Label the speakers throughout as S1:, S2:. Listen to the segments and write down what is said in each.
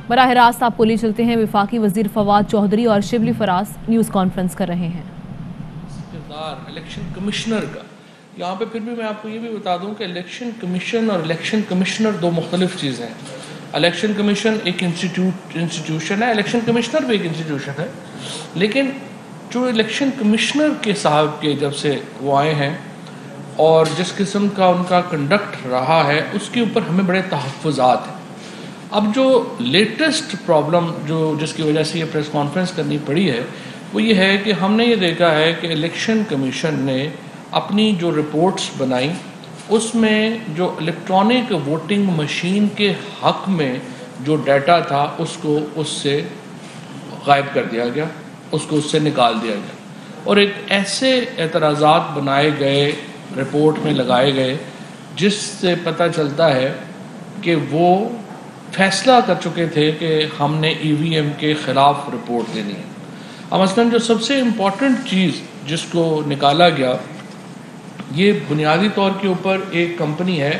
S1: براہ راست آپ کو لے چلتے ہیں، وفاقی وزیر فواد چودھری اور شبلی فراز نیوز کانفرنس کر رہے ہیں۔
S2: کردار الیکشن کمشنر کا، یہاں پہ پھر بھی میں آپ کو یہ بھی بتا دوں کہ الیکشن کمیشن اور الیکشن کمشنر دو مختلف چیزیں ہیں۔ الیکشن کمیشن ایک انسٹیٹیوشن ہے، الیکشن کمشنر بھی ایک انسٹیٹیوشن ہے، لیکن جو الیکشن کمشنر کے صاحب کے جب سے وہ آئے ہیں اور جس قسم کا ان کا کنڈکٹ رہا ہے اس کے اوپر ہمیں بڑے تحفظات ہیں۔ اب جو لیٹسٹ پرابلم جس کی وجہ سے یہ پریس کانفرنس کرنی پڑی ہے وہ یہ ہے کہ ہم نے یہ دیکھا ہے کہ الیکشن کمیشن نے اپنی جو رپورٹس بنائیں اس میں جو الیکٹرانک ووٹنگ مشین کے حق میں جو ڈیٹا تھا اس سے غائب کر دیا گیا، اس سے نکال دیا گیا، اور ایک ایسے اعتراضات بنائے گئے، رپورٹ میں لگائے گئے جس سے پتہ چلتا ہے کہ وہ فیصلہ کر چکے تھے کہ ہم نے ای وی ایم کے خلاف رپورٹ دینی ہے۔ اب مثلاً جو سب سے امپورٹنٹ چیز جس کو نکالا گیا، یہ بنیادی طور کے اوپر ایک کمپنی ہے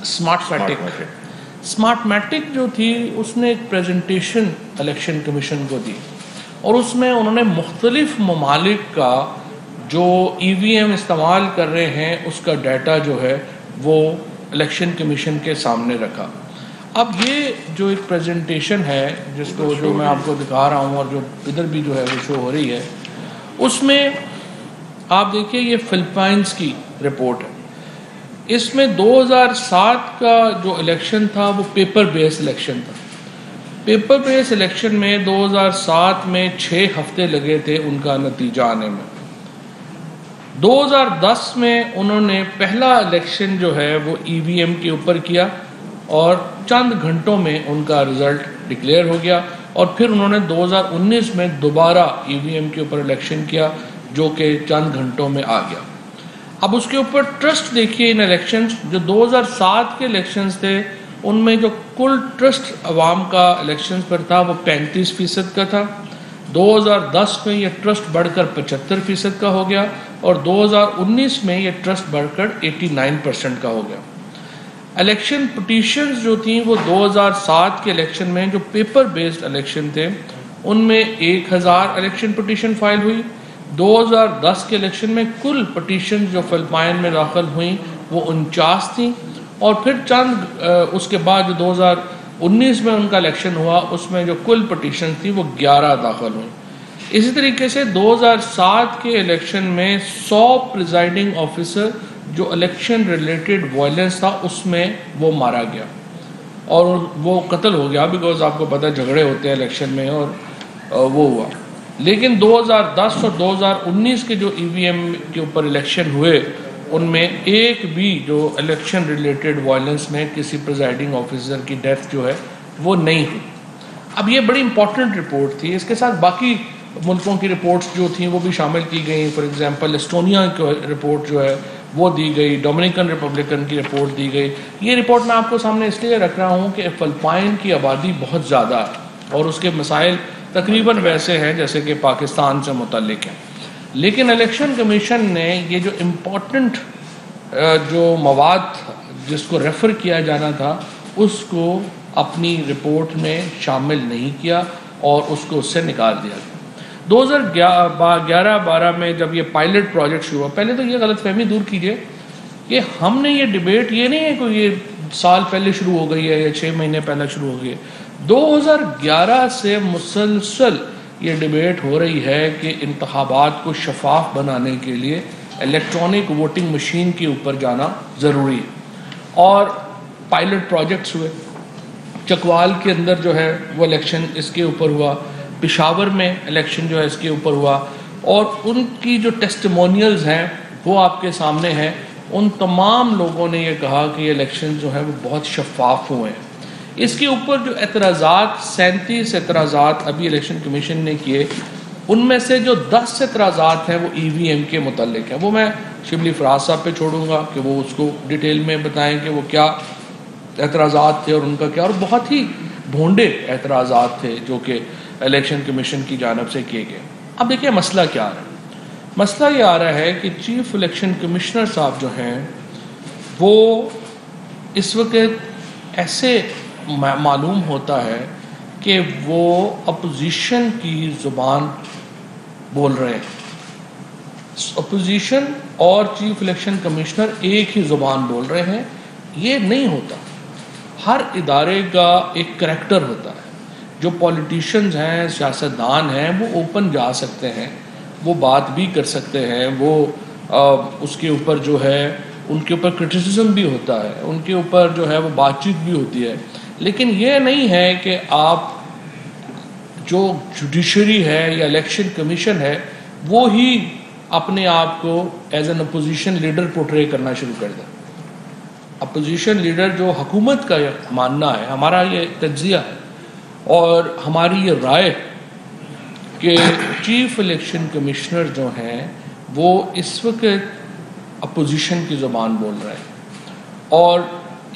S2: اسمارٹ میٹک جو تھی، اس نے ایک پریزنٹیشن الیکشن کمیشن کو دی اور اس میں انہوں نے مختلف ممالک کا جو ای وی ایم استعمال کر رہے ہیں اس کا ڈیٹا جو ہے وہ الیکشن کمیشن کے سامنے رکھا۔ اب یہ جو ایک پریزنٹیشن ہے جس کو جو میں آپ کو دکھا رہا ہوں اور جو ادھر بھی جو ہے وہ شو ہو رہی ہے، اس میں آپ دیکھیے یہ فلپائنز کی رپورٹ ہے۔ اس میں 2007 کا جو الیکشن تھا وہ پیپر بیس الیکشن تھا۔ پیپر بیس الیکشن میں 2007 میں 6 ہفتے لگے تھے ان کا نتیجہ آنے میں۔ 2010 میں انہوں نے پہلا الیکشن جو ہے وہ ای وی ایم کے اوپر کیا اور چند گھنٹوں میں ان کا رزلٹ ڈکلیئر ہو گیا، اور پھر انہوں نے 2019 میں دوبارہ ای وی ایم کے اوپر الیکشن کیا جو کہ چند گھنٹوں میں آ گیا۔ اب اس کے اوپر ٹرسٹ دیکھیے، ان الیکشنز جو 2007 کے الیکشنز تھے ان میں جو کل ٹرسٹ عوام کا الیکشنز پر تھا وہ 35% کا تھا۔ 2010 میں یہ ٹرسٹ بڑھ کر 75% کا ہو گیا، اور 2019 میں یہ ٹرسٹ بڑھ کر 89% کا ہو گیا۔ الیکشن پٹیشنز جو تھیں وہ 2007 کے الیکشن میں جو پیپر بیسڈ الیکشن تھے ان میں 1000 الیکشن پٹیشن فائل ہوئی۔ 2010 کے الیکشن میں کل پٹیشن جو فلپائن میں داخل ہوئیں وہ 49 تھیں، اور پھر چند اس کے بعد جو 2019 میں ان کا الیکشن ہوا اس میں جو کل پٹیشن تھی وہ 11 داخل ہوئیں۔ اسی طریقے سے 2007 کے الیکشن میں 100 پریزائڈنگ آفیسر جو الیکشن ریلیٹڈ وائلنس تھا اس میں وہ مارا گیا اور وہ قتل ہو گیا، بیکاز آپ کو پتہ جھگڑے ہوتے ہیں الیکشن میں، اور وہ ہوا۔ لیکن 2010 اور 2019 کے جو ای وی ایم کے اوپر الیکشن ہوئے ان میں ایک بھی جو الیکشن ریلیٹڈ وائلنس میں کسی پریزائڈنگ آفیسر کی ڈیتھ جو ہے وہ نہیں ہوئی۔ اب یہ بڑی امپورٹنٹ رپورٹ تھی، اس کے ساتھ باقی ملکوں کی رپورٹس جو تھیں وہ بھی شامل کی گئیں۔ فار ایگزامپل اسٹونیا کی رپورٹ جو ہے وہ دی گئی، ڈومینیکن ریپبلکن کی رپورٹ دی گئی۔ یہ رپورٹ میں آپ کو سامنے اس لیے رکھ رہا ہوں کہ فلپائن کی آبادی بہت زیادہ ہے اور اس کے مسائل تقریباً ویسے ہیں جیسے کہ پاکستان سے متعلق ہیں، لیکن الیکشن کمیشن نے یہ جو امپورٹنٹ جو مواد جس کو ریفر کیا جانا تھا اس کو اپنی رپورٹ میں شامل نہیں کیا اور اس کو اس سے نکال دیا گیا۔ 2011-12 میں جب یہ پائلٹ پروجیکٹ شروع ہوا، پہلے تو یہ غلط فہمی دور کیجیے کہ ہم نے یہ ڈیبیٹ، یہ نہیں ہے کہ یہ سال پہلے شروع ہو گئی ہے یا 6 مہینے پہلے شروع ہو گئی ہے، 2011 سے مسلسل یہ ڈیبیٹ ہو رہی ہے کہ انتخابات کو شفاف بنانے کے لیے الیکٹرانک ووٹنگ مشین کے اوپر جانا ضروری ہے، اور پائلٹ پروجیکٹس ہوئے۔ چکوال کے اندر جو ہے وہ الیکشن اس کے اوپر ہوا، پشاور میں الیکشن جو ہے اس کے اوپر ہوا، اور ان کی جو ٹیسٹیمونیلز ہیں وہ آپ کے سامنے ہیں۔ ان تمام لوگوں نے یہ کہا کہ یہ الیکشن جو ہے وہ بہت شفاف ہوئے ہیں۔ اس کے اوپر جو اعتراضات 37 اعتراضات ابھی الیکشن کمیشن نے کیے، ان میں سے جو 10 اعتراضات ہیں وہ ای وی ایم کے متعلق ہیں۔ وہ میں شبلی فراز صاحب پہ چھوڑوں گا کہ وہ اس کو ڈیٹیل میں بتائیں کہ وہ کیا اعتراضات تھے اور ان کا کیا، اور بہت ہی بھونڈے اعتراضات تھے جو کہ الیکشن کمیشن کی جانب سے کیے گئے۔ اب دیکھیے مسئلہ کیا آ رہا ہے۔ مسئلہ یہ آ رہا ہے کہ چیف الیکشن کمشنر صاحب جو ہیں وہ اس وقت ایسے معلوم ہوتا ہے کہ وہ اپوزیشن کی زبان بول رہے ہیں. اپوزیشن اور چیف الیکشن کمشنر ایک ہی زبان بول رہے ہیں. یہ نہیں ہوتا. ہر ادارے کا ایک کریکٹر ہوتا ہے. جو پولیٹیشنز ہیں، سیاستدان ہیں، وہ اوپن جا سکتے ہیں، وہ بات بھی کر سکتے ہیں، وہ اس کے اوپر جو ہے ان کے اوپر کرٹیسزم بھی ہوتا ہے، ان کے اوپر جو ہے وہ بات چیت بھی ہوتی ہے. لیکن یہ نہیں ہے کہ آپ جو جوڈیشری ہے یا الیکشن کمیشن ہے وہ ہی اپنے آپ کو as an opposition leader portray کرنا شروع کر دیں. اپوزیشن لیڈر جو حکومت کا ماننا ہے، ہمارا یہ تجزیہ ہے اور ہماری یہ رائے کہ چیف الیکشن کمشنر جو ہیں وہ اس وقت اپوزیشن کی زبان بول رہے ہیں، اور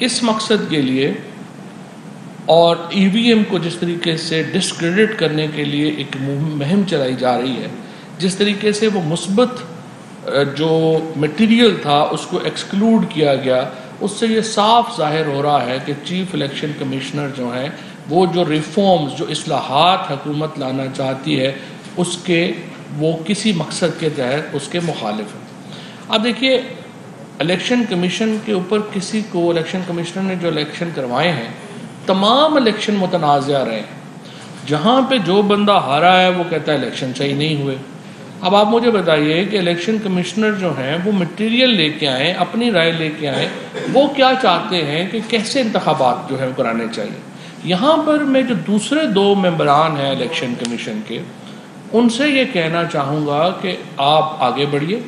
S2: اس مقصد کے لیے اور ای وی ایم کو جس طریقے سے ڈسکریڈٹ کرنے کے لیے ایک مہم چلائی جا رہی ہے، جس طریقے سے وہ مثبت جو مٹیریل تھا اس کو ایکسکلوڈ کیا گیا، اس سے یہ صاف ظاہر ہو رہا ہے کہ چیف الیکشن کمشنر جو ہیں وہ جو ریفارمز، جو اصلاحات حکومت لانا چاہتی ہے اس کے وہ کسی مقصد کے تحت اس کے مخالف ہیں. اب دیکھیے الیکشن کمیشن کے اوپر کسی کو، الیکشن کمشنر نے جو الیکشن کروائے ہیں تمام الیکشن متنازع رہے ہیں. جہاں پہ جو بندہ ہارا ہے وہ کہتا ہے الیکشن صحیح نہیں ہوئے. اب آپ مجھے بتائیے کہ الیکشن کمشنر جو ہیں وہ مٹیریل لے کے آئیں، اپنی رائے لے کے آئیں، وہ کیا چاہتے ہیں کہ کیسے انتخابات جو ہے کرانے چاہیے. یہاں پر میں جو دوسرے دو ممبران ہیں الیکشن کمیشن کے، ان سے یہ کہنا چاہوں گا کہ آپ آگے بڑھیے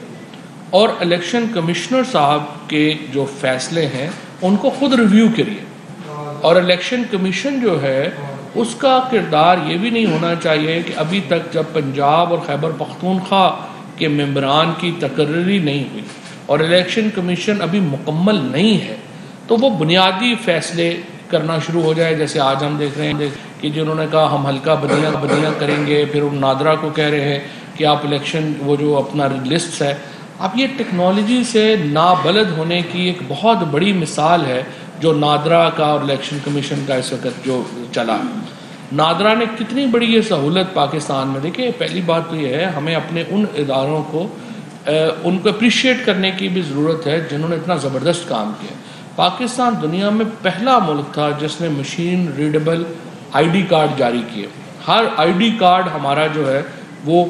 S2: اور الیکشن کمشنر صاحب کے جو فیصلے ہیں ان کو خود ریویو کریے. اور الیکشن کمیشن جو ہے اس کا کردار یہ بھی نہیں ہونا چاہیے کہ ابھی تک جب پنجاب اور خیبر پختونخوا کے ممبران کی تقرری نہیں ہوئی اور الیکشن کمیشن ابھی مکمل نہیں ہے تو وہ بنیادی فیصلے کرنا شروع ہو جائے. جیسے آج ہم دیکھ رہے ہیں کہ جنہوں نے کہا ہم ہلکا بدیاں کریں گے، پھر ان نادرا کو کہہ رہے ہیں کہ آپ الیکشن وہ جو اپنا لسٹ ہے. اب یہ ٹیکنالوجی سے نابلد ہونے کی ایک بہت بڑی مثال ہے جو نادرا کا اور الیکشن کمیشن کا اس وقت جو چلا. نادرا نے کتنی بڑی یہ سہولت پاکستان میں. دیکھیں پہلی بات تو یہ ہے ہمیں اپنے ان اداروں کو ان کو اپریشیٹ کرنے کی بھی ضرورت ہے جنہوں نے اتنا زبردست کام کیا. پاکستان دنیا میں پہلا ملک تھا جس نے machine readable I D card جاری کیے. ہر آئی ڈی کارڈ ہمارا جو ہے وہ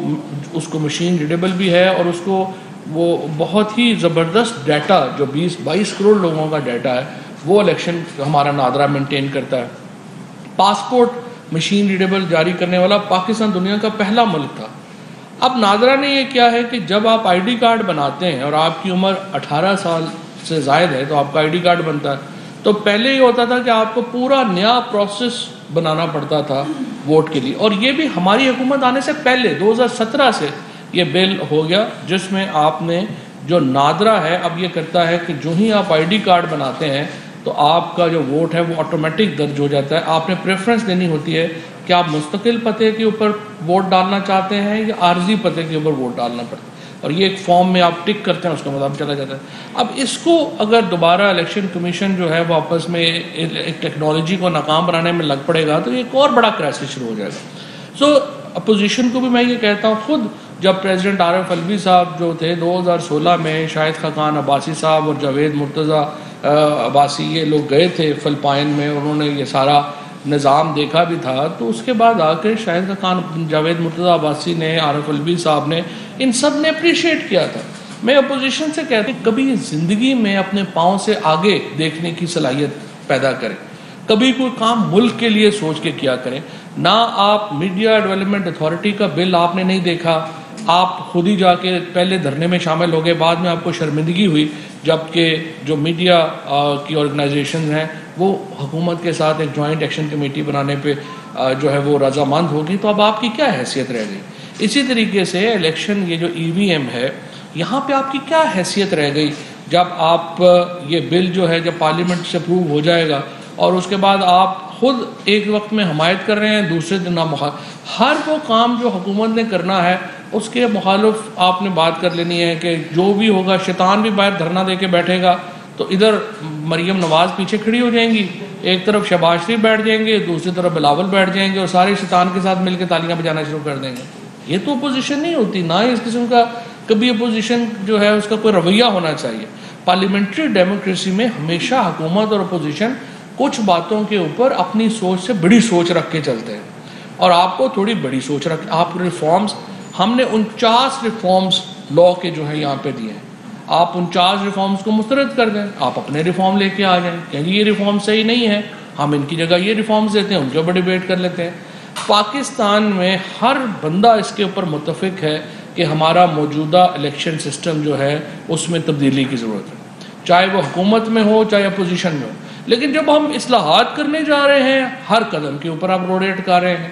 S2: اس کو مشین ریڈیبل بھی ہے اور اس کو وہ بہت ہی زبردست ڈیٹا جو 20-22 کروڑ لوگوں کا ڈیٹا ہے وہ الیکشن ہمارا نادرا مینٹین کرتا ہے. پاسپورٹ مشین ریڈیبل جاری کرنے والا پاکستان دنیا کا پہلا ملک تھا. اب نادرا نے یہ کیا ہے کہ جب آپ آئی ڈی کارڈ بناتے ہیں اور آپ کی عمر 18 سال سے زائد ہے تو آپ کا آئی ڈی کارڈ بنتا ہے. تو پہلے یہ ہوتا تھا کہ آپ کو پورا نیا پروسیس بنانا پڑتا تھا ووٹ کے لیے، اور یہ بھی ہماری حکومت آنے سے پہلے 2017 سے یہ بل ہو گیا جس میں آپ نے جو نادرا ہے اب یہ کرتا ہے کہ جو ہی آپ آئی ڈی کارڈ بناتے ہیں تو آپ کا جو ووٹ ہے وہ آٹومیٹک درج ہو جاتا ہے. آپ نے پریفرنس دینی ہوتی ہے کہ آپ مستقل پتے کے اوپر ووٹ ڈالنا چاہتے ہیں یا عارضی پتے کے اوپر ووٹ ڈالنا پڑتا ہے، اور یہ ایک فارم میں آپ ٹک کرتے ہیں اس کا مطابق چلا جاتا ہے. اب اس کو اگر دوبارہ الیکشن کمیشن جو ہے وہ آپس میں ایک ٹیکنالوجی کو ناکام بنانے میں لگ پڑے گا تو یہ ایک اور بڑا کرائسس شروع ہو جائے گا. سو اپوزیشن کو بھی میں یہ کہتا ہوں، خود جب پریزیڈنٹ عارف الوی صاحب جو تھے 2016 میں شاہد خاقان عباسی صاحب اور جاوید مرتضیٰ عباسی یہ لوگ گئے تھے فلپائن میں، انہوں نے یہ سارا نظام دیکھا بھی تھا، تو اس کے بعد آ کے شاہد خاقان، جاوید مرتضیٰ عباسی نے، عارف الوی صاحب نے، ان سب نے اپریشیٹ کیا تھا. میں اپوزیشن سے کہتا ہوں کبھی زندگی میں اپنے پاؤں سے آگے دیکھنے کی صلاحیت پیدا کریں، کبھی کوئی کام ملک کے لیے سوچ کے کیا کریں. نہ آپ میڈیا ڈیولپمنٹ اتھارٹی کا بل آپ نے نہیں دیکھا، آپ خود ہی جا کے پہلے دھرنے میں شامل ہو گئے، بعد میں آپ کو شرمندگی ہوئی جبکہ جو میڈیا کی آرگنائزیشن ہیں وہ حکومت کے ساتھ ایک جوائنٹ ایکشن کمیٹی بنانے پہ جو ہے وہ رضامند ہوگی، تو اب آپ کی کیا حیثیت رہ گئی. اسی طریقے سے الیکشن یہ جو ای وی ایم ہے یہاں پہ آپ کی کیا حیثیت رہ گئی جب آپ یہ بل جو ہے جب پارلیمنٹ سے اپروو ہو جائے گا اور اس کے بعد آپ خود ایک وقت میں حمایت کر رہے ہیں، دوسرے دن آپ ہر وہ کام جو حکومت نے کرنا ہے اس کے مخالف آپ نے بات کر لینی ہے کہ جو بھی ہوگا شیطان بھی باہر دھرنا دے کے بیٹھے گا تو ادھر مریم نواز پیچھے کھڑی ہو جائیں گی، ایک طرف شہباز شریف بیٹھ جائیں گے، دوسری طرف بلاول بیٹھ جائیں گے، اور سارے شیطان کے ساتھ مل کے تالیاں بجانا شروع کر دیں گے. یہ تو اپوزیشن نہیں ہوتی، نہ اس قسم کا کبھی اپوزیشن جو ہے اس کا کوئی رویہ ہونا چاہیے. پارلیمنٹری ڈیموکریسی میں ہمیشہ حکومت اور اپوزیشن کچھ باتوں کے اوپر اپنی سوچ سے بڑی سوچ رکھ کے چلتے ہیں، اور آپ کو تھوڑی بڑی سوچ رکھ، آپ ریفارمز، ہم نے 49 ریفارمز لا کے جو ہے یہاں پہ دیے ہیں، آپ 49 ریفارمز کو مسترد کر دیں، آپ اپنے ریفارم لے کے آ جائیں کہ یہ ریفارم صحیح نہیں ہے، ہم ان کی جگہ یہ ریفارمز دیتے ہیں، ان کے اوپر ڈیبیٹ کر لیتے ہیں. پاکستان میں ہر بندہ اس کے اوپر متفق ہے کہ ہمارا موجودہ الیکشن سسٹم جو ہے اس میں تبدیلی کی ضرورت ہے، چاہے وہ حکومت میں ہو چاہے اپوزیشن میں ہو. لیکن جب ہم اصلاحات کرنے جا رہے ہیں، ہر قدم کے اوپر آپ روڈ اٹکا رہے ہیں،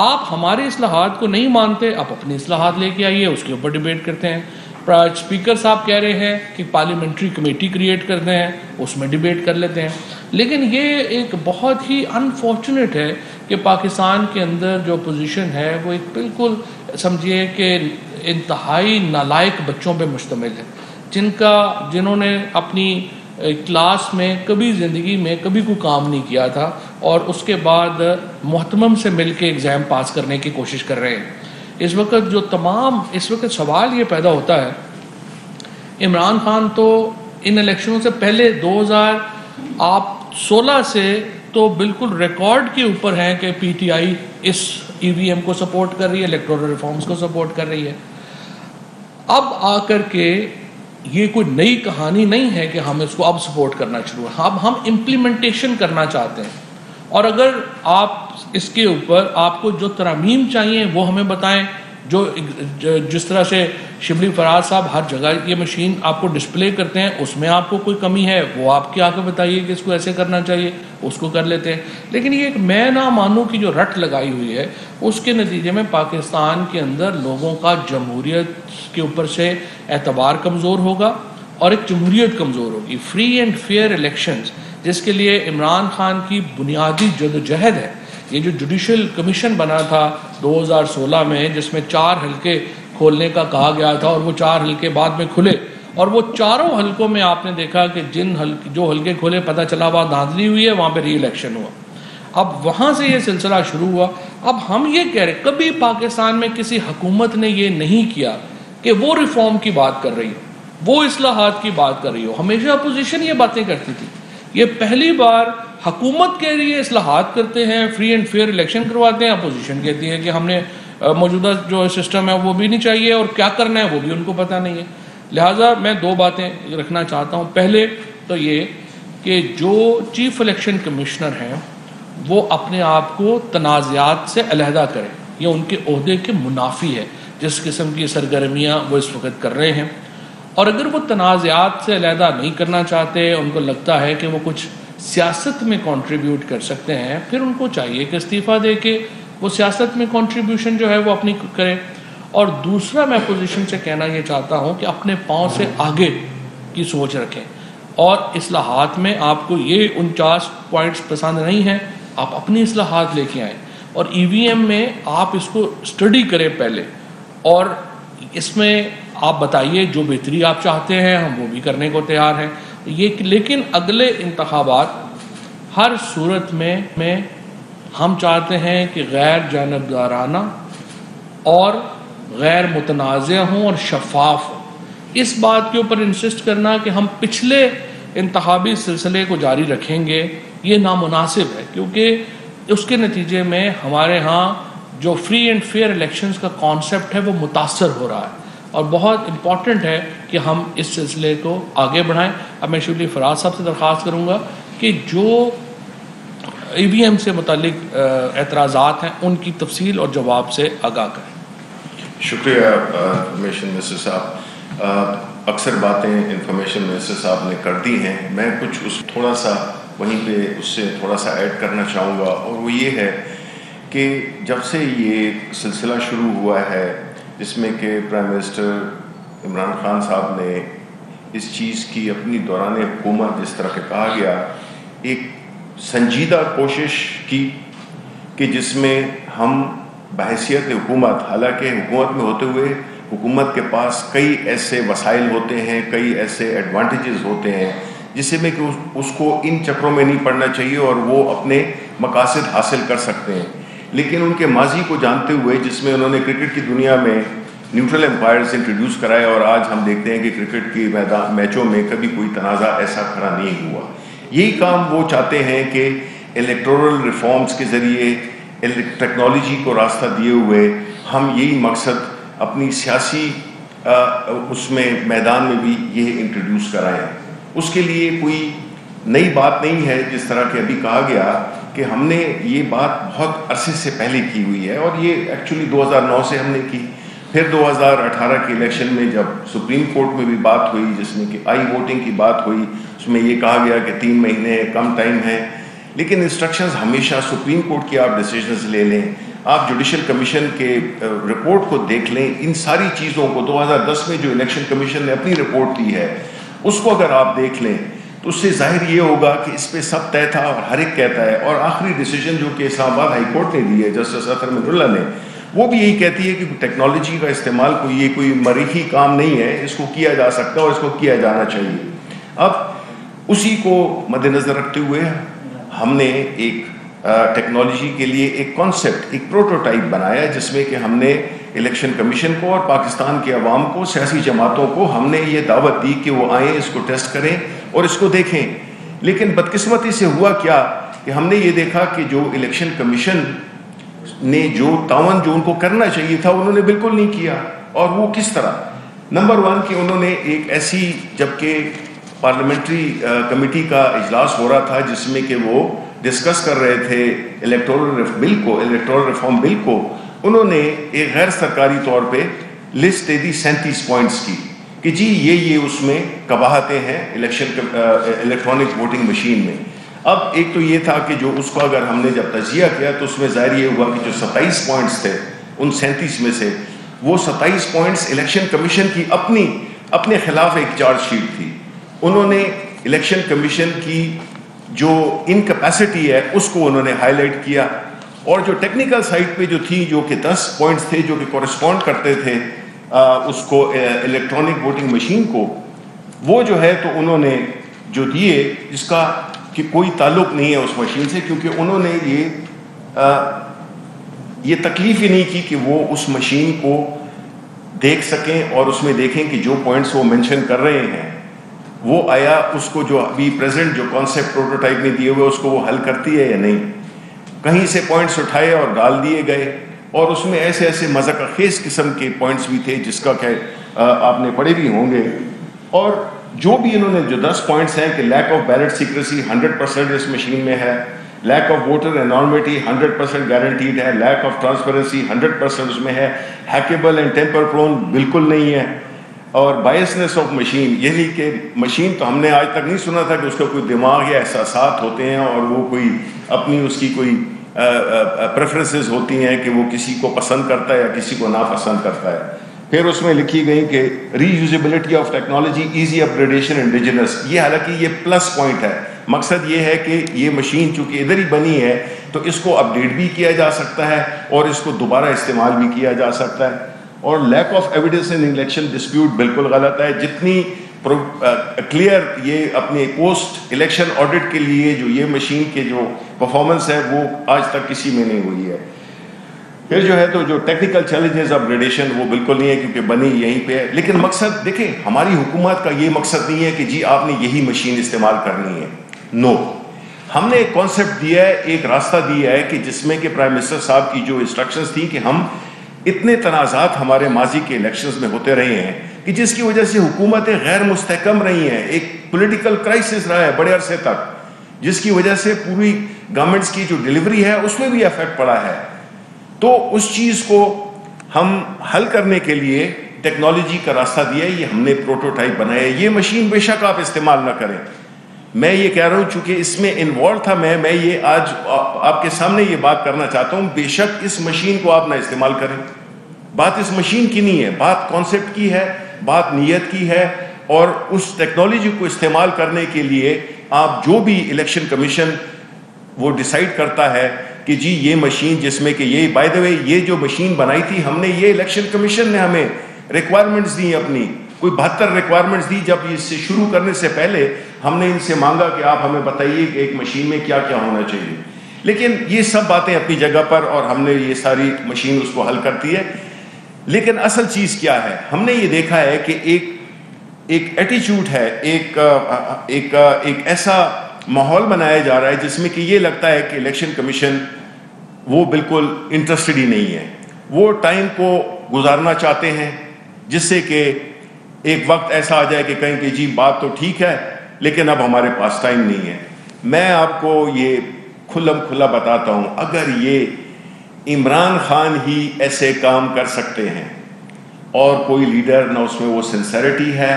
S2: آپ ہماری اصلاحات کو نہیں مانتے، آپ اپنی اصلاحات لے کے آئیے، اس کے اوپر ڈیبیٹ کرتے ہیں. اسپیکر صاحب کہہ رہے ہیں کہ پارلیمنٹری کمیٹی کریٹ کرتے ہیں، اس میں ڈیبیٹ کر لیتے ہیں. لیکن یہ ایک بہت ہی انفارچونیٹ ہے کہ پاکستان کے اندر جو پوزیشن ہے وہ ایک بالکل سمجھیے کہ انتہائی نالائق بچوں پہ مشتمل ہے، جنہوں نے اپنی کلاس میں کبھی زندگی میں کبھی کوئی کام نہیں کیا تھا، اور اس کے بعد محتمم سے مل کے ایگزام پاس کرنے کی کوشش کر رہے ہیں. اس وقت سوال یہ پیدا ہوتا ہے، عمران خان تو ان الیکشنوں سے پہلے 2016 سے تو بالکل ریکارڈ کے اوپر ہیں کہ پی ٹی آئی اس ای وی ایم کو سپورٹ کر رہی ہے، الیکٹورل ریفارمز کو سپورٹ کر رہی ہے. اب آ کر کے یہ کوئی نئی کہانی نہیں ہے کہ ہم اس کو اب سپورٹ کرنا شروع ہے، اب ہم امپلیمنٹیشن کرنا چاہتے ہیں. اور اگر آپ اس کے اوپر آپ کو جو ترامیم چاہیے وہ ہمیں بتائیں، جس طرح سے شبلی فراز صاحب ہر جگہ یہ مشین آپ کو ڈسپلے کرتے ہیں، اس میں آپ کو کوئی کمی ہے وہ آپ کے آ کے بتائیے کہ اس کو ایسے کرنا چاہیے، اس کو کر لیتے ہیں. لیکن یہ ایک میں نہ مانوں کی جو رٹ لگائی ہوئی ہے، اس کے نتیجے میں پاکستان کے اندر لوگوں کا جمہوریت کے اوپر سے اعتبار کمزور ہوگا اور ایک جمہوریت کمزور ہوگی. فری اینڈ فیئر الیکشنز جس کے لیے عمران خان کی بنیادی جدوجہد ہے، یہ جو جوڈیشل کمیشن بنا تھا 2016 میں، جس میں 4 حلقے کھولنے کا کہا گیا تھا، اور وہ 4 حلقے بعد میں کھلے، اور وہ چاروں حلقوں میں آپ نے دیکھا کہ جو حلقے کھلے پتہ چلا وہاں دھاندلی ہوئی ہے، وہاں پہ ری الیکشن ہوا. اب وہاں سے یہ سلسلہ شروع ہوا. اب ہم یہ کہہ رہے کبھی پاکستان میں کسی حکومت نے یہ نہیں کیا کہ وہ ریفارم کی بات کر رہی ہو، وہ اصلاحات کی بات کر رہی ہو. ہمیشہ اپوزیشن یہ باتیں کرتی تھی. یہ پہلی بار حکومت کہہ رہی ہے اصلاحات کرتے ہیں، فری اینڈ فیئر الیکشن کرواتے ہیں، اپوزیشن کہتی ہے کہ ہم نے موجودہ جو سسٹم ہے وہ بھی نہیں چاہیے، اور کیا کرنا ہے وہ بھی ان کو پتہ نہیں ہے. لہٰذا میں 2 باتیں رکھنا چاہتا ہوں. پہلے تو یہ کہ جو چیف الیکشن کمشنر ہیں وہ اپنے آپ کو تنازعات سے علیحدہ کریں، یہ ان کے عہدے کے منافی ہے جس قسم کی سرگرمیاں وہ اس وقت کر رہے ہیں. اور اگر وہ تنازعات سے علیحدہ نہیں کرنا چاہتے، ان کو لگتا ہے کہ وہ کچھ سیاست میں کنٹریبیوٹ کر سکتے ہیں، پھر ان کو چاہیے کہ استعفیٰ دے کے وہ سیاست میں کنٹریبیوشن جو ہے وہ اپنی کرے. اور دوسرا میں اپوزیشن سے کہنا یہ چاہتا ہوں کہ اپنے پاؤں سے آگے کی سوچ رکھیں، اور اصلاحات میں آپ کو یہ 49 پوائنٹس پسند نہیں ہیں، آپ اپنی اصلاحات لے کے آئیں، اور ای وی ایم میں آپ اس کو اسٹڈی کریں پہلے، اور اس میں آپ بتائیے جو بہتری آپ چاہتے ہیں، ہم وہ بھی کرنے کو تیار ہیں. لیکن اگلے انتخابات ہر صورت میں ہم چاہتے ہیں کہ غیر جانبدارانہ اور غیر متنازع ہوں اور شفاف ہوں. اس بات کے اوپر انسسٹ کرنا کہ ہم پچھلے انتخابی سلسلے کو جاری رکھیں گے، یہ نامناسب ہے، کیونکہ اس کے نتیجے میں ہمارے ہاں جو فری اینڈ فیئر الیکشنز کا کانسیپٹ ہے وہ متاثر ہو رہا ہے، اور بہت امپورٹنٹ ہے کہ ہم اس سلسلے کو آگے بڑھائیں. اب میں شبلی فراز صاحب سے درخواست کروں گا کہ جو ای وی ایم سے متعلق اعتراضات ہیں ان کی تفصیل اور جواب سے آگاہ کریں.
S3: شکریہ انفارمیشن منسٹر صاحب. اکثر باتیں انفارمیشن منسٹر صاحب نے کر دی ہیں، میں کچھ تھوڑا سا وہیں پہ اس سے تھوڑا سا ایڈ کرنا چاہوں گا، اور وہ یہ ہے کہ جب سے یہ سلسلہ شروع ہوا ہے جس میں کہ پرائم منسٹر عمران خان صاحب نے اس چیز کی اپنی دوران حکومت جس طرح کہ کہا گیا ایک سنجیدہ کوشش کی کہ جس میں ہم بحیثیت حکومت، حالانکہ حکومت میں ہوتے ہوئے حکومت کے پاس کئی ایسے وسائل ہوتے ہیں، کئی ایسے ایڈوانٹیجز ہوتے ہیں جسے میں کہ اس کو ان چکروں میں نہیں پڑنا چاہیے اور وہ اپنے مقاصد حاصل کر سکتے ہیں. لیکن ان کے ماضی کو جانتے ہوئے جس میں انہوں نے کرکٹ کی دنیا میں نیوٹرل امپائرز انٹروڈیوس کرائے اور آج ہم دیکھتے ہیں کہ کرکٹ کی میچوں میں کبھی کوئی تنازع ایسا کھڑا نہیں ہوا. یہی کام وہ چاہتے ہیں کہ الیکٹورل ریفارمز کے ذریعے ٹیکنالوجی کو راستہ دیے ہوئے ہم یہی مقصد اپنی سیاسی اس میں میدان میں بھی یہ انٹروڈیوس کرائیں. اس کے لیے کوئی نئی بات نہیں ہے. جس طرح کہ ابھی کہا گیا کہ ہم نے یہ بات بہت عرصے سے پہلے کی ہوئی ہے اور یہ ایکچولی 2009 سے ہم نے کی. پھر 2018 کے الیکشن میں جب سپریم کورٹ میں بھی بات ہوئی جس میں کہ آئی ووٹنگ کی بات ہوئی, اس میں یہ کہا گیا کہ 3 مہینے کم ٹائم ہے. لیکن انسٹرکشنز ہمیشہ سپریم کورٹ کی آپ ڈیسیجنز لے لیں, آپ جوڈیشل کمیشن کے رپورٹ کو دیکھ لیں, ان ساری چیزوں کو 2010 میں جو الیکشن کمیشن نے اپنی رپورٹ دی ہے اس کو اگر آپ دیکھ لیں تو اس سے ظاہر یہ ہوگا کہ اس پہ سب طے تھا اور ہر ایک کہتا ہے. اور آخری ڈیسیجن جو کہ اسلام آباد ہائی کورٹ نے دی ہے جسٹس اطہر مدھولہ نے, وہ بھی یہی کہتی ہے کہ ٹیکنالوجی کا استعمال یہ کوئی مریخی کام نہیں ہے, اس کو کیا جا سکتا اور اس کو کیا جانا چاہیے. اب اسی کو مد نظر رکھتے ہوئے ہم نے ایک ٹیکنالوجی کے لیے ایک کانسیپٹ, ایک پروٹوٹائپ بنایا جس میں کہ ہم نے الیکشن کمیشن کو اور پاکستان کے عوام کو, سیاسی جماعتوں کو ہم نے یہ دعوت دی کہ وہ آئیں, اس کو ٹیسٹ کریں اور اس کو دیکھیں. لیکن بدقسمتی سے ہوا کیا کہ ہم نے یہ دیکھا کہ جو الیکشن کمیشن نے جو تعاون جو ان کو کرنا چاہیے تھا انہوں نے بالکل نہیں کیا. اور وہ کس طرح؟ نمبر 1 کہ انہوں نے ایک ایسی, جبکہ پارلیمنٹری کمیٹی کا اجلاس ہو رہا تھا جس میں کہ وہ ڈسکس کر رہے تھے الیکٹورل ریفارم بل کو, انہوں نے ایک غیر سرکاری طور پہ لسٹ دے دی 37 پوائنٹس کی کہ جی یہ اس میں قباحتیں ہیں الیکٹرانک ووٹنگ مشین میں. اب ایک تو یہ تھا کہ جو اس کو اگر ہم نے جب تجزیہ کیا تو اس میں ظاہر یہ ہوا کہ جو 27 پوائنٹس تھے ان 37 میں سے وہ 27 پوائنٹس الیکشن کمیشن کی اپنے خلاف ایک چارج شیٹ تھی. انہوں نے الیکشن کمیشن کی جو انکیپیسٹی ہے اس کو انہوں نے ہائی لائٹ کیا, اور جو ٹیکنیکل سائٹ پہ جو تھی جو کہ 10 پوائنٹس تھے جو کہ کورسپونڈ کرتے تھے اس کو الیکٹرانک ووٹنگ مشین کو, وہ جو ہے تو انہوں نے جو دیے جس کا کہ کوئی تعلق نہیں ہے اس مشین سے, کیونکہ انہوں نے یہ تکلیف ہی نہیں کی کہ وہ اس مشین کو دیکھ سکیں اور اس میں دیکھیں کہ جو پوائنٹس وہ مینشن کر رہے ہیں وہ آیا اس کو جو ابھی پریزنٹ جو کانسیپٹ پروٹوٹائپ میں دیے ہوئے اس کو وہ حل کرتی ہے یا نہیں. کہیں سے پوائنٹس اٹھائے اور ڈال دیے گئے, اور اس میں ایسے مذاق خیز قسم کے پوائنٹس بھی تھے جس کا کہ آپ نے پڑھے بھی ہوں گے. اور جو بھی انہوں نے جو 10 پوائنٹس ہیں کہ لیک آف بیلٹ سیکریسی 100% اس مشین میں ہے, lack of voter anonymity 100% guaranteed ہے, لیک آف ٹرانسپیرنسی 100% اس میں ہے, ہیکیبل اینڈ ٹیمپر پرون بالکل نہیں ہے, اور بائسنس آف مشین, یعنی کہ مشین تو ہم نے آج تک نہیں سنا تھا کہ اس کا کوئی دماغ یا احساسات ہوتے ہیں اور وہ کوئی اپنی اس کی کوئی پریفرنسز ہوتی ہیں کہ وہ کسی کو پسند کرتا ہے یا کسی کو ناپسند کرتا ہے. پھر اس میں لکھی گئی کہ reusability of technology, easy upgradation indigenous. یہ حالانکہ یہ پلس پوائنٹ ہے, مقصد یہ ہے کہ یہ مشین چونکہ ادھر ہی بنی ہے تو اس کو اپ ڈیٹ بھی کیا جا سکتا ہے اور اس کو دوبارہ استعمال بھی کیا جا سکتا ہے. اور lack of evidence in election dispute بالکل غلط ہے. جتنی کلیئر یہ اپنے پوسٹ الیکشن آڈٹ کے لیے جو یہ مشین کے جو پرفارمنس ہے وہ آج تک کسی میں نہیں ہوئی ہے. پھر جو ہے تو جو ٹیکنیکل چیلنجز آف گریڈیشن وہ بالکل نہیں ہے کیونکہ بنی یہیں پہ ہے. لیکن مقصد دیکھیں, ہماری حکومت کا یہ مقصد نہیں ہے کہ جی آپ نے یہی مشین استعمال کرنی ہے. نو, ہم نے ایک کانسیپٹ دیا ہے, ایک راستہ دیا ہے کہ جس میں کہ پرائم منسٹر صاحب کی جو انسٹرکشنز تھیں کہ ہم اتنے تنازعات ہمارے ماضی کے الیکشنز میں ہوتے رہے ہیں کہ جس کی وجہ سے حکومتیں غیر مستحکم رہی ہیں, ایک پولیٹیکل کرائسس رہا ہے بڑے عرصے تک, جس کی وجہ سے پوری گورنمنٹس کی جو ڈیلیوری ہے اس میں بھی افیکٹ پڑا ہے. تو اس چیز کو ہم حل کرنے کے لیے ٹیکنالوجی کا راستہ دیا ہے, یہ ہم نے پروٹوٹائپ بنایا ہے. یہ مشین بے شک آپ استعمال نہ کریں, میں یہ کہہ رہا ہوں چونکہ اس میں انوالو تھا میں یہ آج آپ کے سامنے یہ بات کرنا چاہتا ہوں. بے شک اس مشین کو آپ نہ استعمال کریں. بات اس مشین کی نہیں ہے, بات کانسیپٹ کی ہے, بات نیت کی ہے. اور اس ٹیکنالوجی کو استعمال کرنے کے لیے آپ جو بھی الیکشن کمیشن وہ ڈیسائیڈ کرتا ہے کہ جی یہ مشین, جس میں کہ یہ بائی دا وے یہ جو مشین بنائی تھی ہم نے, یہ الیکشن کمیشن نے ہمیں ریکوائرمنٹس دی اپنی کوئی 72 ریکوائرمنٹس دی. جب اس سے شروع کرنے سے پہلے ہم نے ان سے مانگا کہ آپ ہمیں بتائیے کہ ایک مشین میں کیا کیا ہونا چاہیے. لیکن یہ سب باتیں اپنی جگہ پر اور ہم نے یہ ساری مشین اس کو حل کرتی ہے. لیکن اصل چیز کیا ہے؟ ہم نے یہ دیکھا ہے کہ ایک ایٹیچیوڈ ہے, ایک ایسا ماحول بنایا جا رہا ہے جس میں کہ یہ لگتا ہے کہ الیکشن کمیشن وہ بالکل انٹرسٹڈ ہی نہیں ہے. وہ ٹائم کو گزارنا چاہتے ہیں جس سے کہ ایک وقت ایسا آ جائے کہ کہیں کہ جی بات تو ٹھیک ہے لیکن اب ہمارے پاس ٹائم نہیں ہے. میں آپ کو یہ کھلم کھلا بتاتا ہوں, اگر یہ عمران خان ہی ایسے کام کر سکتے ہیں اور کوئی لیڈر نہ اس میں وہ سنسیریٹی ہے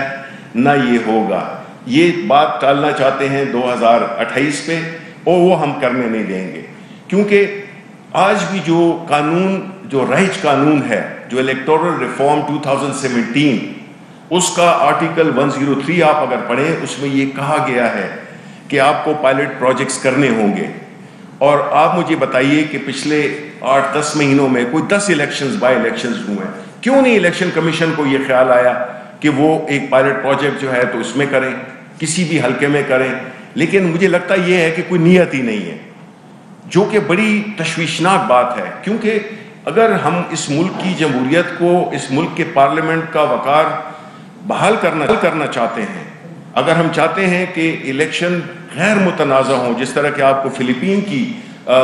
S3: نہ یہ ہوگا, یہ بات ٹالنا چاہتے ہیں 2028 پہ اور وہ ہم کرنے نہیں دیں گے. کیونکہ آج بھی جو قانون, جو رائج قانون ہے, جو الیکٹورل ریفارم 2017, اس کا آرٹیکل 103 آپ اگر پڑھیں, اس میں یہ کہا گیا ہے کہ آپ کو پائلٹ پروجیکٹس کرنے ہوں گے. اور آپ مجھے بتائیے کہ پچھلے 8-10 مہینوں میں کوئی 10 الیکشنز بائی الیکشنز ہوئے ہیں, کیوں نہیں الیکشن کمیشن کو یہ خیال آیا کہ وہ ایک پائلٹ پروجیکٹ جو ہے تو اس میں کریں, کسی بھی حلقے میں کریں. لیکن مجھے لگتا یہ ہے کہ کوئی نیت ہی نہیں ہے, جو کہ بڑی تشویشناک بات ہے. کیونکہ اگر ہم اس ملک کی جمہوریت کو, اس ملک کے پارلیمنٹ کا وقار بحال کرنا چاہتے ہیں, اگر ہم چاہتے ہیں کہ الیکشن غیر متنازع ہوں, جس طرح کہ آپ کو فلپین کی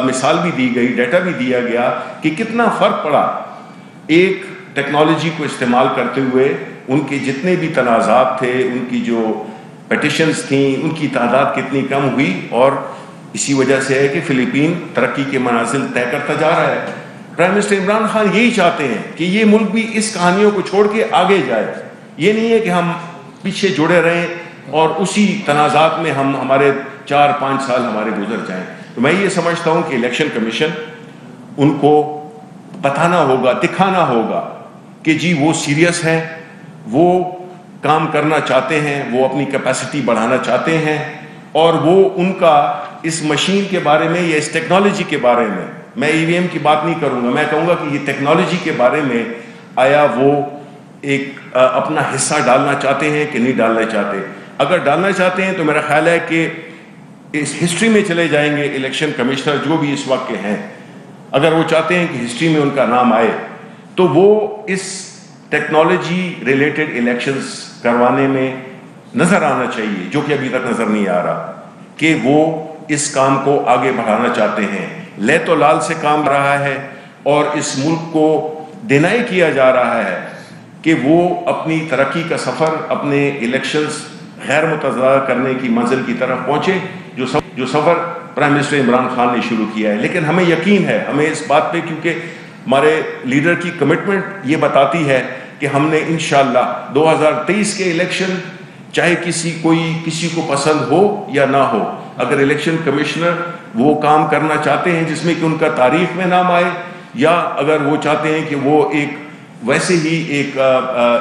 S3: مثال بھی دی گئی, ڈیٹا بھی دیا گیا کہ کتنا فرق پڑا ایک ٹیکنالوجی کو استعمال کرتے ہوئے. ان کے جتنے بھی تنازعات تھے, ان کی جو پیٹیشنز تھیں, ان کی تعداد کتنی کم ہوئی, اور اسی وجہ سے ہے کہ فلپین ترقی کے منازل طے کرتا جا رہا ہے. پرائم منسٹر عمران خان یہی چاہتے ہیں کہ یہ ملک بھی اس کہانیوں کو چھوڑ کے آگے جائے. یہ نہیں ہے کہ ہم پیچھے جڑے رہیں اور اسی تنازعات میں ہمارے 4-5 سال ہمارے گزر جائیں. تو میں یہ سمجھتا ہوں کہ الیکشن کمیشن ان کو بتانا ہوگا, دکھانا ہوگا کہ جی وہ سیریس ہیں, وہ کام کرنا چاہتے ہیں, وہ اپنی کیپیسٹی بڑھانا چاہتے ہیں, اور وہ ان کا اس مشین کے بارے میں یا اس ٹیکنالوجی کے بارے میں ای وی ایم کی بات نہیں کروں گا, میں کہوں گا کہ یہ ٹیکنالوجی کے بارے میں آیا وہ ایک اپنا حصہ ڈالنا چاہتے ہیں کہ نہیں ڈالنا چاہتے. اگر ڈالنا چاہتے ہیں تو میرا خیال ہے کہ اس ہسٹری میں چلے جائیں گے الیکشن کمشنر جو بھی اس وقت کے ہیں. اگر وہ چاہتے ہیں کہ ہسٹری میں ان کا نام آئے تو وہ اس ٹیکنالوجی ریلیٹڈ الیکشنز کروانے میں نظر آنا چاہیے, جو کہ ابھی تک نظر نہیں آ رہا, کہ وہ اس کام کو آگے بڑھانا چاہتے ہیں. لے تو لال سے کام رہا ہے اور اس ملک کو ڈینائی کیا جا رہا ہے کہ وہ اپنی ترقی کا سفر, اپنے الیکشنز غیر متضرر کرنے کی منزل کی طرف پہنچے, جو سفر پرائم منسٹر عمران خان نے شروع کیا ہے. لیکن ہمیں یقین ہے, ہمیں اس بات پہ, کیونکہ ہمارے لیڈر کی کمٹمنٹ یہ بتاتی ہے کہ ہم نے انشاءاللہ 2023 کے الیکشن, چاہے کسی کو پسند ہو یا نہ ہو, اگر الیکشن کمشنر وہ کام کرنا چاہتے ہیں جس میں کہ ان کا تاریخ میں نام آئے, یا اگر وہ چاہتے ہیں کہ وہ ایک ویسے ہی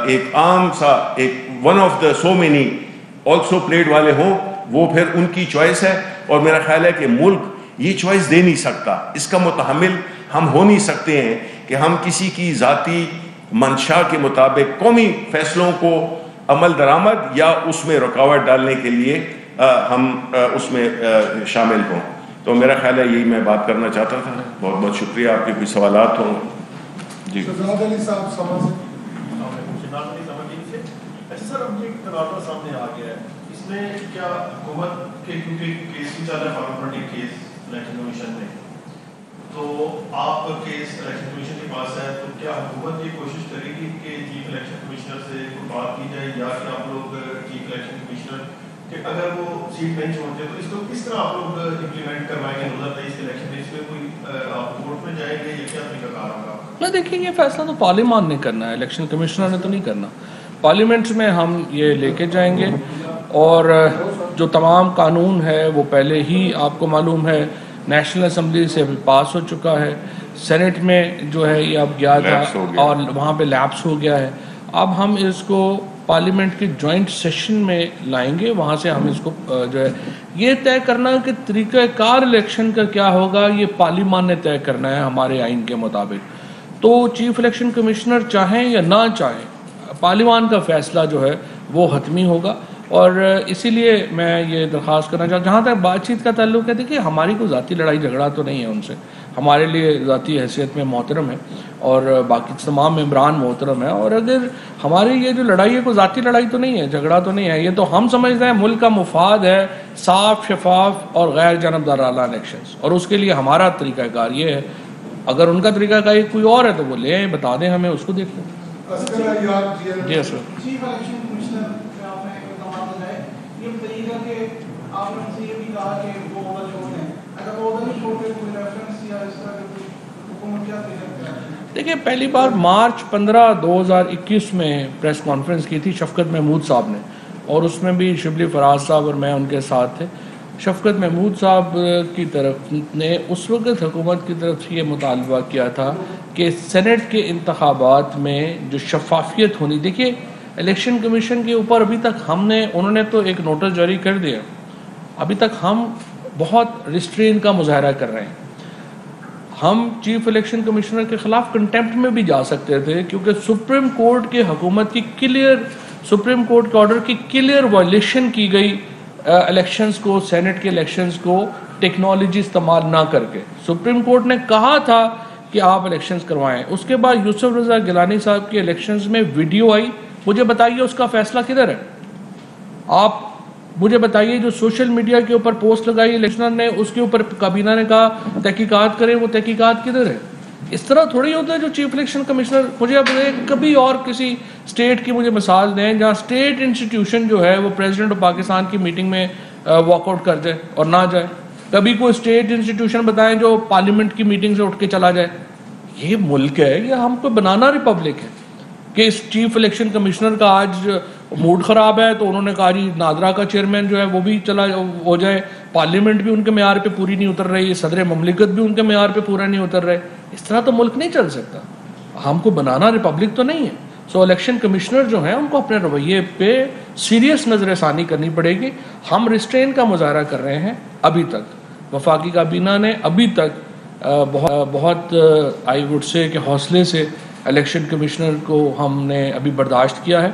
S3: ایک عام سا ایک one of the so many also played والے ہوں, وہ پھر ان کی چوائس ہے. اور میرا خیال ہے کہ ملک یہ چوائس دے نہیں سکتا, اس کا متحمل ہم ہو نہیں سکتے ہیں کہ ہم کسی کی ذاتی منشا کے مطابق قومی فیصلوں کو عمل درآمد یا اس میں رکاوٹ ڈالنے کے لیے ہم اس میں شامل ہوں. تو میرا خیال ہے یہی میں بات کرنا چاہتا تھا. بہت بہت شکریہ. آپ کے کوئی سوالات ہوں؟ جی
S4: شہزاد علی صاحب سمجھ سر, اب یہ تنازع سامنے آ گیا ہے, اس میں کیا حکومت کے, کیونکہ کیس بھی چل رہا ہے فارمرٹی کیس الیکشن کمیشن میں, تو آپ کیس الیکشن کمیشن کے پاس ہے, تو کیا حکومت یہ کوشش کرے گی کہ چیف الیکشن کمشنر سے کوئی بات کی جائے, یا کہ آپ لوگ چیف الیکشن کمشنر کہ اگر وہ سیٹ نہیں چھوڑتے تو اس کو کس طرح آپ لوگ امپلیمنٹ کروائیں گے 2023 کے الیکشن میں, اس میں کوئی آپ کورٹ میں جائیں گے یا کیا طریقہ کار ہوگا؟
S2: میں دیکھیں یہ فیصلہ تو پارلیمان نے کرنا ہے, الیکشن کمشنر نے تو نہیں کرنا. پارلیمنٹ میں ہم یہ لے کے جائیں گے, اور جو تمام قانون ہے وہ پہلے ہی آپ کو معلوم ہے نیشنل اسمبلی سے پاس ہو چکا ہے, سینٹ میں جو ہے یہ اب گیا تھا اور وہاں پہ لیپس ہو گیا ہے. اب ہم اس کو پارلیمنٹ کی جوائنٹ سیشن میں لائیں گے, وہاں سے ہم اس کو جو ہے یہ طے کرنا کہ طریقہ کار الیکشن کا کیا ہوگا, یہ پارلیمان نے طے کرنا ہے ہمارے آئین کے مطابق. تو چیف الیکشن کمشنر چاہیں یا نہ چاہیں, پارلیمان کا فیصلہ جو ہے وہ حتمی ہوگا. اور اسی لیے میں یہ درخواست کرنا چاہتا ہوں, جہاں تک بات چیت کا تعلق ہے, دیکھیے ہماری کوئی ذاتی لڑائی جھگڑا تو نہیں ہے ان سے, ہمارے لیے ذاتی حیثیت میں محترم ہے اور باقی تمام ممبران محترم ہیں. اور اگر ہماری یہ جو لڑائی ہے کوئی ذاتی لڑائی تو نہیں ہے, جھگڑا تو نہیں ہے, یہ تو ہم سمجھتے ہیں ملک کا مفاد ہے صاف, شفاف اور غیر جانبدارانہ الیکشنز, اور اس کے لیے ہمارا طریقہ کار یہ ہے. اگر ان کا طریقہ کار کوئی اور ہے تو وہ لیں, بتا دیں ہمیں, اس کو دیکھ لیں. جی سر.
S5: چیف الیکشن کمشنر میں آپ نے اقدامات بتائے, یہ طریقہ کہ آپ نے ان سے یہ بھی کہا کہ وہ عہدہ چھوڑ دیں, اگر وہ عہدہ نہیں چھوڑتے کوئی ریفرنس یا اس طرح کی حکومت کیا طریقہ ہے؟
S2: دیکھیے پہلی بار مارچ 15 2021 میں پریس کانفرنس کی تھی شفقت محمود صاحب نے, اور اس میں بھی شبلی فراز صاحب اور میں ان کے ساتھ تھے. شفقت محمود صاحب کی طرف نے اس وقت حکومت کی طرف سے یہ مطالبہ کیا تھا کہ سینٹ کے انتخابات میں جو شفافیت ہونی, دیکھیے الیکشن کمیشن کے اوپر ابھی تک انہوں نے تو ایک نوٹس جاری کر دیا, ابھی تک ہم بہت ریسٹرین کا مظاہرہ کر رہے ہیں. ہم چیف الیکشن کمشنر کے خلاف کنٹیمپٹ میں بھی جا سکتے تھے, کیونکہ سپریم کورٹ کے حکومت کی سپریم کورٹ کے آرڈر کی کلیئر وائلیشن کی گئی الیکشنز کو, سینٹ کے الیکشنز کو ٹیکنالوجی استعمال نہ کر کے. سپریم کورٹ نے کہا تھا کہ آپ الیکشنز کروائیں. اس کے بعد یوسف رضا گیلانی صاحب کی الیکشنز میں ویڈیو آئی, مجھے بتائیے اس کا فیصلہ کدھر ہے؟ آپ مجھے بتائیے جو سوشل میڈیا کے اوپر پوسٹ لگائی الیکشنر نے, اس کے اوپر کابینہ نے کہا تحقیقات کریں, وہ تحقیقات کدھر ہے؟ اس طرح تھوڑی ہوتا ہے جو چیف الیکشن کمشنر. مجھے اب کبھی اور کسی اسٹیٹ کی مجھے مثال دیں جہاں اسٹیٹ انسٹیٹیوشن جو ہے وہ پریزیڈنٹ آف پاکستان کی میٹنگ میں واک آؤٹ کر جائے اور نہ جائے. کبھی کوئی اسٹیٹ انسٹیٹیوشن بتائیں جو پارلیمنٹ کی میٹنگ سے اٹھ کے چلا جائے. یہ ملک ہے, یہ ہم کو بنانا ریپبلک ہے کہ اس چیف الیکشن کمشنر کا آج موڈ خراب ہے تو انہوں نے کہا جی نادرا کا چیئرمین جو ہے وہ بھی چلا ہو جائے, پارلیمنٹ بھی ان کے معیار پہ پوری نہیں اتر رہی, صدر مملکت بھی ان کے معیار پہ پورا نہیں اتر رہے. اس طرح تو ملک نہیں چل سکتا, ہم کو بنانا ریپبلک تو نہیں ہے. سو الیکشن کمشنر جو ہیں ان کو اپنے رویے پہ سیریس نظر ثانی کرنی پڑے گی. ہم ریسٹرین کا مظاہرہ کر رہے ہیں ابھی تک, وفاقی کابینہ نے ابھی تک بہت آئی وڈ سے کہ حوصلے سے الیکشن کمشنر کو ہم نے ابھی برداشت کیا ہے,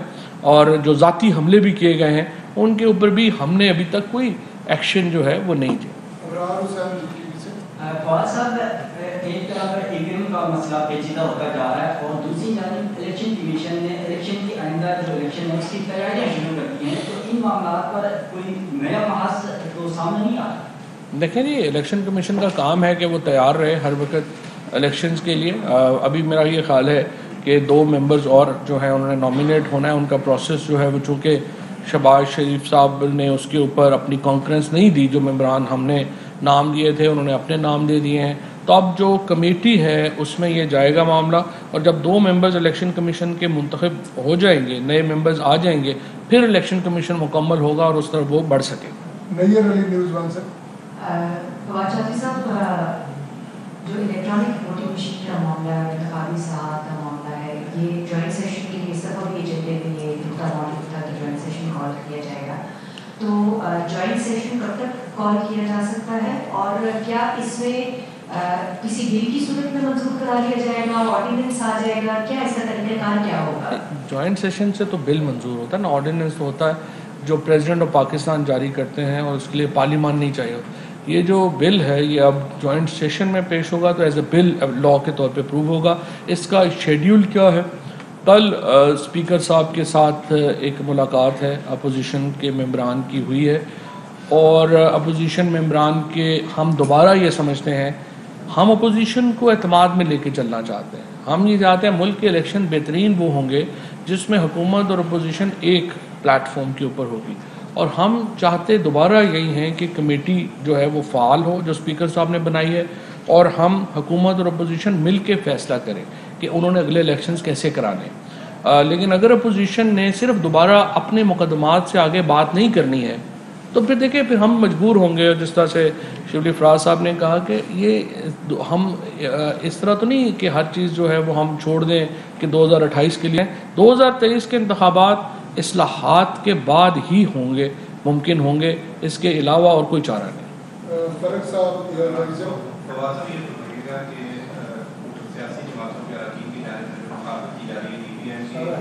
S2: اور جو ذاتی حملے بھی کیے گئے ہیں ان کے اوپر بھی ہم نے ابھی تک کوئی ایکشن جو ہے وہ نہیں لیا.
S6: فواد صاحب, ایک طرف ای وی ایم کا مسئلہ پیچیدہ ہوتا جا رہا ہے اور دوسری جانب الیکشن کمیشن نے الیکشن کی آئندہ جو الیکشن ہے اس کی تیاریاں شروع کر دی ہیں, تو ان معاملات پر کوئی نیا محاذ تو سامنے نہیں آ رہا.
S2: دیکھیں جی, الیکشن کمیشن کا کام ہے کہ وہ تیار رہے ہر وقت الیکشنز کے لیے. ابھی میرا یہ خیال ہے کہ 2 ممبرز اور جو ہیں انہوں نے نامینیٹ ہونا ہے. ان کا پروسیس جو ہے وہ چونکہ شہباز شریف صاحب نے اس کے اوپر اپنی کانکرنس نہیں دی, جو ممبران ہم نے نام دیے تھے انہوں نے اپنے نام دے دیے ہیں, تو اب جو کمیٹی ہے اس میں یہ جائے گا معاملہ. اور جب 2 ممبرز الیکشن کمیشن کے منتخب ہو جائیں گے, نئے ممبرز آ جائیں گے, پھر الیکشن کمیشن مکمل ہوگا اور اس طرح وہ بڑھ سکے.
S7: فواد شاہ صاحب, جو الیکٹرانک ووٹنگ مشین کا معاملہ ہے, انتخابی ساعت کا معاملہ ہے, یہ جوائنٹ سیشن کے لیے اس دفعہ بھی ایجنڈے میں یہ نقطہ موجود تھا کہ جوائنٹ سیشن کال کیا جائے گا. تو جوائنٹ سیشن کب تک کال کیا جا سکتا ہے, اور کیا اس میں کسی بل کی صورت میں منظور کرا لیا جائے گا, آرڈیننس آ جائے گا, کیا اس کا طریقہ کار کیا ہوگا؟
S2: جوائنٹ سیشن سے تو بل منظور ہوتا ہے نا, آرڈیننس ہوتا ہے جو پریزیڈنٹ آف پاکستان جاری کرتے ہیں, اور اس کے لیے پارلیمان نہیں چاہیے. یہ جو بل ہے یہ اب جوائنٹ سیشن میں پیش ہوگا تو ایز اے بل لا کے طور پہ پروو ہوگا. اس کا شیڈیول کیا ہے؟ کل اسپیکر صاحب کے ساتھ ایک ملاقات ہے اپوزیشن کے ممبران کی ہوئی ہے, اور اپوزیشن ممبران کے ہم دوبارہ یہ سمجھتے ہیں, ہم اپوزیشن کو اعتماد میں لے کے چلنا چاہتے ہیں. ہم یہ چاہتے ہیں ملک کے الیکشن بہترین وہ ہوں گے جس میں حکومت اور اپوزیشن ایک پلیٹ فارم کے اوپر ہوگی. اور ہم چاہتے دوبارہ یہی ہیں کہ کمیٹی جو ہے وہ فعال ہو جو اسپیکر صاحب نے بنائی ہے, اور ہم حکومت اور اپوزیشن مل کے فیصلہ کریں کہ انہوں نے اگلے الیکشنز کیسے کرانے. لیکن اگر اپوزیشن نے صرف دوبارہ اپنے مقدمات سے آگے بات نہیں کرنی ہے تو پھر دیکھیں پھر ہم مجبور ہوں گے. جس طرح سے شبلی فراز صاحب نے کہا کہ یہ ہم اس طرح تو نہیں کہ ہر چیز جو ہے وہ ہم چھوڑ دیں کہ 2028 کے لیے. 2023 کے انتخابات اصلاحات کے بعد ہی ہوں گے, ممکن ہوں گے, اس کے علاوہ اور کوئی چارہ نہیں.
S5: فرق صاحب
S8: سیاسی جماعتوں کے اراکین کی جانب سے مخالفت کی جا رہی ہے,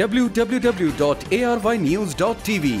S8: www.arYnews.tv।